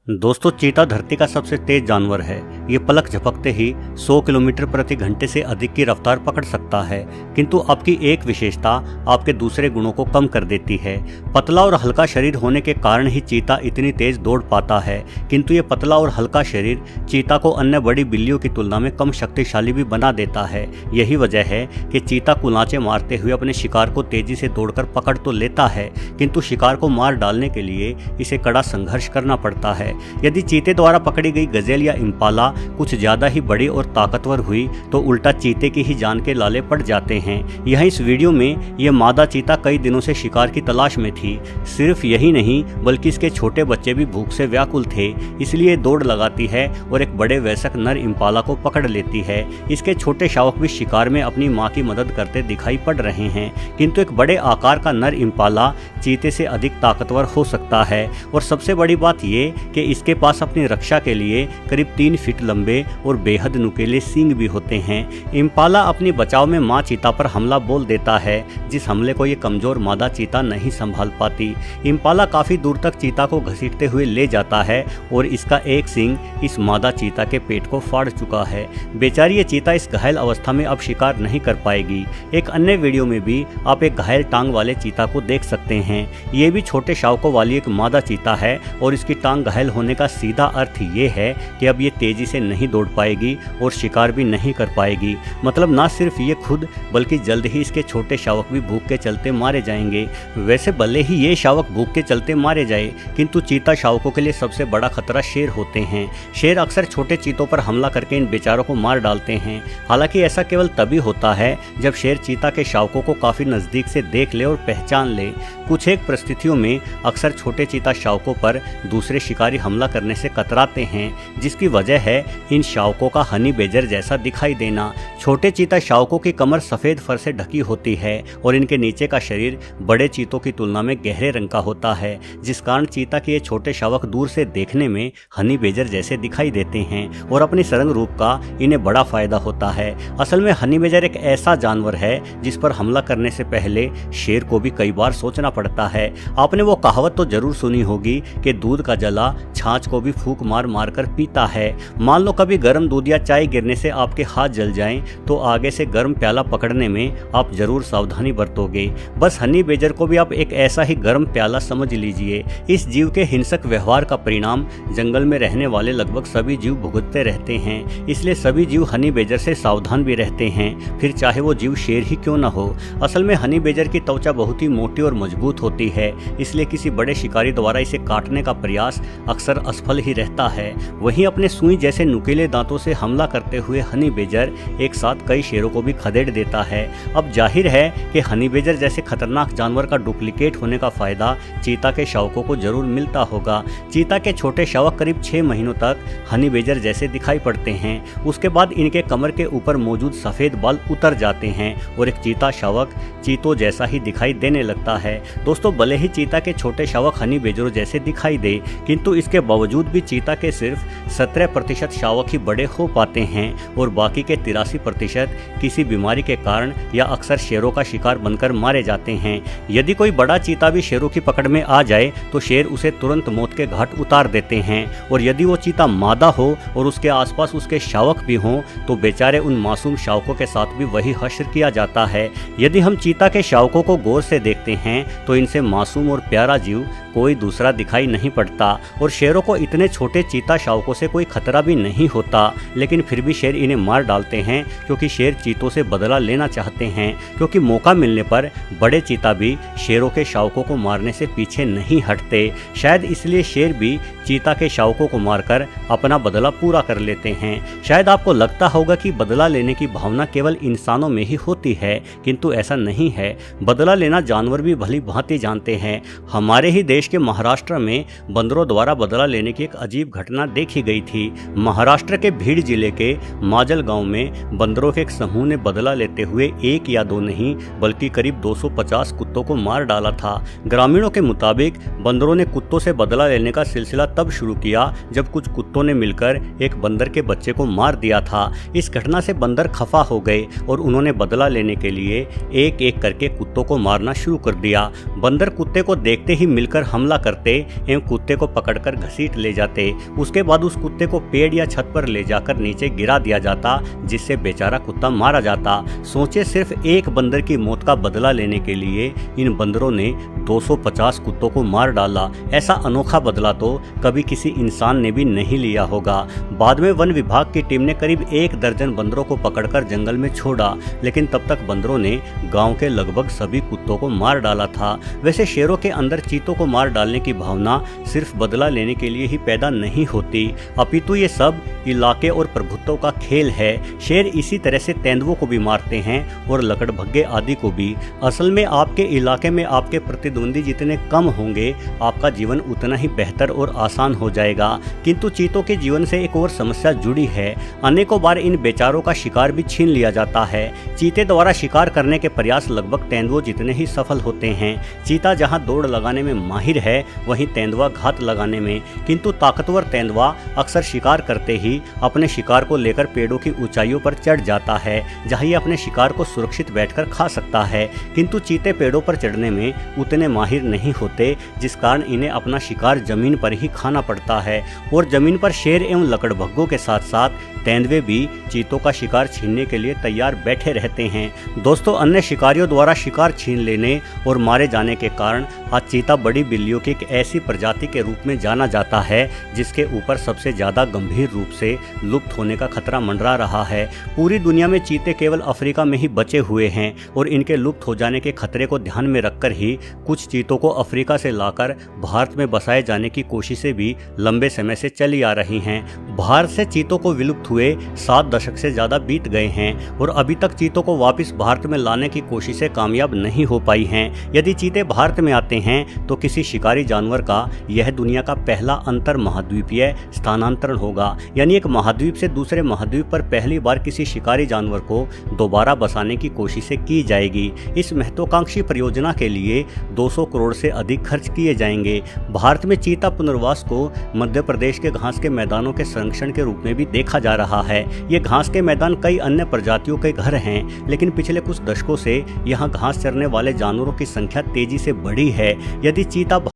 दोस्तों, चीता धरती का सबसे तेज जानवर है। ये पलक झपकते ही 100 किलोमीटर प्रति घंटे से अधिक की रफ्तार पकड़ सकता है, किंतु आपकी एक विशेषता आपके दूसरे गुणों को कम कर देती है। पतला और हल्का शरीर होने के कारण ही चीता इतनी तेज दौड़ पाता है, किंतु ये पतला और हल्का शरीर चीता को अन्य बड़ी बिल्लियों की तुलना में कम शक्तिशाली भी बना देता है। यही वजह है कि चीता कुलांचे मारते हुए अपने शिकार को तेजी से दौड़कर पकड़ तो लेता है, किंतु शिकार को मार डालने के लिए इसे कड़ा संघर्ष करना पड़ता है। यदि चीते द्वारा पकड़ी गई गजेल या इम्पाला कुछ ज्यादा ही बड़ी और ताकतवर हुई तो उल्टा चीते की ही जान के लाले पड़ जाते हैं। यह इस वीडियो में यह मादा चीता कई दिनों से शिकार की तलाश में थी। सिर्फ यही नहीं बल्कि इसके छोटे बच्चे भी भूख से व्याकुल थे, इसलिए दौड़ लगाती है और एक बड़े वयस्क नर इम्पाला को पकड़ लेती है। इसके छोटे शावक भी शिकार में अपनी मां की मदद करते दिखाई पड़ रहे हैं, किंतु एक बड़े आकार का नर इम्पाला चीते से अधिक ताकतवर हो सकता है। और सबसे बड़ी बात यह कि इसके पास अपनी रक्षा के लिए करीब 3 फीट लंबे और बेहद नुकीले सींग भी होते हैं। इम्पाला अपनी बचाव में मां चीता पर हमला बोल देता है, जिस हमले को ये कमजोर मादा चीता नहीं संभाल पाती। इम्पाला काफी दूर तक चीता को घसीटते हुए ले जाता है और इसका एक सींग इस मादा चीता के पेट को फाड़ चुका है। बेचारी ये चीता इस घायल अवस्था में अब शिकार नहीं कर पाएगी। एक अन्य वीडियो में भी आप एक घायल टांग वाले चीता को देख सकते हैं। ये भी छोटे शावकों वाली एक मादा चीता है और इसकी टांग घायल होने का सीधा अर्थ ये है कि अब ये तेजी से नहीं दौड़ पाएगी और शिकार भी नहीं कर पाएगी। मतलब ना सिर्फ ये खुद बल्कि जल्द ही इसके छोटे शावक भी भूख के चलते मारे जाएंगे। वैसे भले ही ये शावक भूख के चलते मारे जाए, किंतु चीता शावकों के लिए सबसे बड़ा खतरा शेर होते हैं। शेर अक्सर छोटे चीतों पर हमला करके इन बेचारों को मार डालते हैं। हालांकि ऐसा केवल तभी होता है जब शेर चीता के शावकों को काफी नजदीक से देख ले और पहचान ले। कुछ एक परिस्थितियों में अक्सर छोटे चीता शावकों पर दूसरे शिकारी हमला करने से कतराते हैं, जिसकी वजह है इन शावकों का हनी बेजर जैसा दिखाई देना। छोटे चीता शावकों की कमर सफेद फर से ढकी होती है और इनके नीचे का शरीर बड़े चीतों की तुलना में गहरे रंग का होता है, जिस कारण चीता के ये छोटे शावक दूर से देखने में हनी बेजर जैसे दिखाई देते हैं और अपनी सरंग रूप का इन्हें बड़ा फायदा होता है। असल में हनी बेजर एक ऐसा जानवर है जिस पर हमला करने से पहले शेर को भी कई बार सोचना पड़ता है। आपने वो कहावत तो जरूर सुनी होगी कि दूध का जला छाछ को भी फूंक मार मार कर पीता है। मान लो कभी गर्म दूध या चाय गिरने से आपके हाथ जल जाएं, तो आगे से गर्म प्याला पकड़ने में आप जरूर सावधानी बरतोगे। बस हनी बेजर को भी आप एक ऐसा ही गर्म प्याला समझ लीजिए। इस जीव के हिंसक व्यवहार का परिणाम जंगल में रहने वाले लगभग सभी जीव भुगतते रहते हैं, इसलिए सभी जीव हनी बेजर से सावधान भी रहते हैं, फिर चाहे वो जीव शेर ही क्यों न हो। असल में हनी बेजर की त्वचा बहुत ही मोटी और मजबूत होती है, इसलिए किसी बड़े शिकारी द्वारा इसे काटने का प्रयास अक्सर असफल ही रहता है। वहीं अपने सुई जैसे नुकीले दांतों से हमला करते हुए हनी बेजर एक साथ कई शेरों को भी खदेड़ देता है। अब जाहिर है कि हनी बेजर जैसे खतरनाक जानवर का डुप्लीकेट होने का फायदा चीता के शावकों को जरूर मिलता होगा। चीता के छोटे शावक करीब 6 महीनों तक हनी बेजर जैसे दिखाई पड़ते हैं। उसके बाद इनके कमर के ऊपर मौजूद सफेद बाल उतर जाते हैं और एक चीता शावक चीतों जैसा ही दिखाई देने लगता है। दोस्तों, भले ही चीता के छोटे शावक हनी बेजरों जैसे दिखाई दे, किंतु इसके बावजूद भी चीता के सिर्फ 17% शावक ही बड़े हो पाते हैं और बाकी के 83% किसी बीमारी के कारण या अक्सर शेरों का शिकार बनकर मारे जाते हैं। यदि कोई बड़ा चीता भी शेरों की पकड़ में आ जाए तो शेर उसे तुरंत मौत के घाट उतार देते हैं, और यदि वो चीता मादा हो और उसके आसपास उसके शावक भी हों तो बेचारे उन मासूम शावकों के साथ भी वही हश्र किया जाता है। यदि हम चीता के शावकों को गौर से देखते हैं तो इनसे मासूम और प्यारा जीव कोई दूसरा दिखाई नहीं पड़ता, और शेरों को इतने छोटे चीता शावकों से कोई खतरा भी नहीं होता, लेकिन फिर भी शेर इन्हें मार डालते हैं क्योंकि शेर चीतों से बदला लेना चाहते हैं। क्योंकि मौका मिलने पर बड़े चीता भी शेरों के शावकों को मारने से पीछे नहीं हटते। शायद इसलिए शेर भी चीता के शावकों को मारकर अपना बदला पूरा कर लेते हैं। शायद आपको लगता होगा कि बदला लेने की भावना केवल इंसानों में ही होती है, किंतु ऐसा नहीं है। बदला लेना जानवर भी भली भांति जानते हैं। हमारे ही देश के महाराष्ट्र में बंदरों द्वारा बदला लेने की एक अजीब घटना देखी गई थी। महाराष्ट्र के भीड़ जिले के माजल गांव में बंदरों के एक समूह ने बदला लेते हुए 1 या 2 नहीं बल्कि करीब 250 कुत्तों को मार डाला था। ग्रामीणों के मुताबिक बंदरों ने कुत्तों से बदला लेने का सिलसिला तब शुरू किया जब कुछ कुत्तों ने मिलकर एक बंदर के बच्चे को मार दिया था। इस घटना से बंदर खफा हो गए और उन्होंने बदला लेने के लिए एक एक करके कुत्तों को मारना शुरू कर दिया। बंदर कुत्ते को देखते ही मिलकर हमला करते एवं कुत्ते को पकड़कर घसीट ले जाते। उसके बाद उस कुत्ते को पेड़ या छत पर ले जाकर नीचे गिरा दिया जाता, जिससे बेचारा कुत्ता मारा जाता। सोचे, सिर्फ एक बंदर की मौत का बदला लेने के लिए इन बंदरों ने 250 कुत्तों को मार डाला। ऐसा अनोखा बदला तो कभी किसी इंसान ने भी नहीं लिया होगा। बाद में वन विभाग की टीम ने करीब 1 दर्जन बंदरों को पकड़कर जंगल में छोड़ा, लेकिन तब तक बंदरों ने गांव के लगभग सभी कुत्तों को मार डाला था। वैसे शेरों के अंदर चीतों को मार डालने की भावना सिर्फ बदला लेने के लिए ही पैदा नहीं होती, अपितु ये सब इलाके और प्रभुत्व का खेल है। शेर इसी तरह से तेंदुओं को भी मारते हैं और लकड़भग्गे आदि को भी। असल में आपके इलाके में आपके प्रतिद्वंदी जितने कम होंगे, आपका जीवन उतना ही बेहतर और आसान हो जाएगा। किंतु चीतों के जीवन से एक और समस्या जुड़ी है। अनेकों बार इन बेचारों का शिकार भी छीन लिया जाता है। चीते द्वारा शिकार करने के प्रयास लगभग तेंदुओं जितने ही सफल होते हैं। चीता जहां दौड़ लगाने में माहिर है, वहीं तेंदुआ घात लगाने में। किंतु ताकतवर तेंदुआ अक्सर शिकार करते ही अपने शिकार को लेकर पेड़ों की ऊंचाइयों पर चढ़ जाता है, जहां ये अपने शिकार को सुरक्षित बैठकर खा सकता है। किंतु चीते पेड़ों पर चढ़ने में उतने माहिर नहीं होते, जिस कारण इन्हें अपना शिकार जमीन पर ही खाना पड़ता है। और जमीन पर शेर एवं लकड़भग्गों के साथ साथ तेंदुए भी चीतों का शिकार छीनने के लिए तैयार बैठे रहते हैं। दोस्तों, अन्य शिकारियों द्वारा शिकार छीन लेने और मारे जाने के कारण आज चीता बड़ी बिल्लियों की एक ऐसी प्रजाति के रूप में जाना जाता है, जिसके ऊपर सबसे ज्यादा गंभीर रूप से लुप्त होने का खतरा मंडरा रहा है। पूरी दुनिया में चीते केवल अफ्रीका में ही बचे हुए हैं और इनके लुप्त हो जाने के खतरे को ध्यान में रखकर ही कुछ चीतों को अफ्रीका से लाकर भारत में बसाए जाने की कोशिशें भी लंबे समय से चली आ रही हैं। भारत से चीतों को विलुप्त हुए 7 दशक से ज्यादा बीत गए हैं और अभी तक चीतों को वापस भारत में लाने की कोशिशें कामयाब नहीं हो पाई हैं। यदि चीते भारत में आते हैं तो किसी शिकारी जानवर का यह दुनिया का पहला अंतर महाद्वीपीय स्थानांतरण होगा, यानी एक महाद्वीप से दूसरे महाद्वीप पर पहली बार किसी शिकारी जानवर को दोबारा बसाने की कोशिशें की जाएगी। इस महत्वाकांक्षी परियोजना के लिए 200 करोड़ से अधिक खर्च किए जाएंगे। भारत में चीता पुनर्वास को मध्य प्रदेश के घास के मैदानों के संरक्षण के रूप में भी देखा जा रहा है। ये घास के मैदान कई अन्य प्रजातियों के घर हैं, लेकिन पिछले कुछ दशकों से यहाँ घास चरने वाले जानवरों की संख्या तेजी से बढ़ी है। यदि चीता